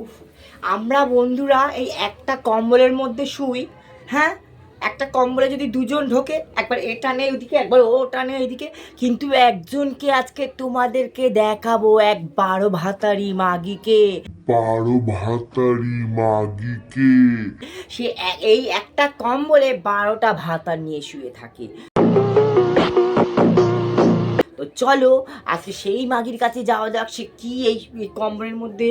উফ, আমরা বন্ধুরা এই একটা কম্বলের মধ্যে শুই। হ্যাঁ, একটা কম্বলে যদি দুজন ঢোকে, একবার এ টানে ওইদিকে, একবার ও টানে ওইদিকে, কিন্তু একজনকে আজকে তোমাদেরকে দেখাবো, এক 12 ভাতারি মাগিকে। 12 ভাতারি মাগিকে। সে এই একটা কম্বলে 12টা ভাতা নিয়ে শুয়ে থাকে। তো চলো আজকে সেই মাগির কাছে যাওয়া যাক, সে কি এই কম্বলের মধ্যে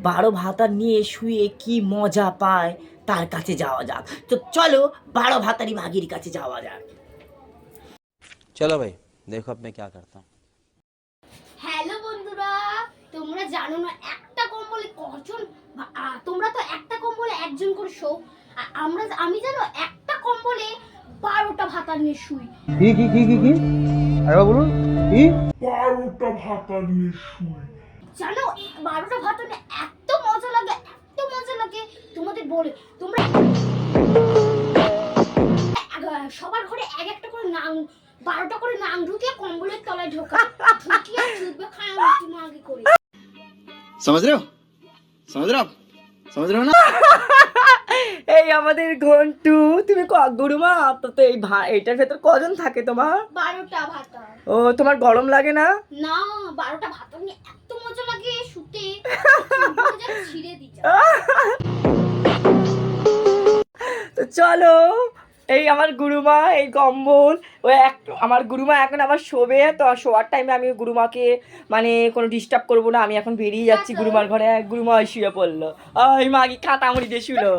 12 ভাতা নিয়ে শুয়ে কি মজা পায়, তার কাছে যাওয়া যাক। তো চলো 12 ভাতারি মাগির কাছে যাওয়া যাক। चलो भाई देखो अब मैं क्या करता हूँ। হ্যালো বন্ধুরা, তোমরা জানো না একটা কম্বলে কজন তোমরা তো একটা কম্বলে একজন করে শো। আমি জানো একটা কম্বলে 12টা ভাতা নিয়ে শুই। কি আরে বলুন কি 12টা ভাতা নিয়ে শুই। জানো 12টা ভাতা নিয়ে এত মজা লাগে, এত মজা লাগে তোমাদের বলে। তোমরা সবার ঘরে এক একটা করে নাং 12টা করে নাং ঢুকিয়ে কম্বলের তলায় ঢুকিয়ে চুদবে খায় মাগি করে। समझ रहे हो समझ रहे हो ना। এই আমাদের ঘন্টু, তুমি গুরুমা, তো এই এইটার ভেতর কজন থাকে তোমার? 12টা ভাতা। ও, তোমার গরম লাগে না? না, 12টা ভাতা নিয়ে এত মজা লাগে শুতে, ছিঁড়ে দিচ্ছে। তো চলো, এই আমার গুরুমা, এই কম্বল, আমার গুরুমা এখন আবার শোবে। তো শোয়ার টাইমে আমি গুরুমাকে মানে কোনো ডিস্টার্ব করবো না, আমি এখন বেরিয়ে যাচ্ছি গুরুমার ঘরে। গুরুমা শুয়ে পড়লো, ওই মাগি কাঁটামুড়ি দিয়ে শুলো।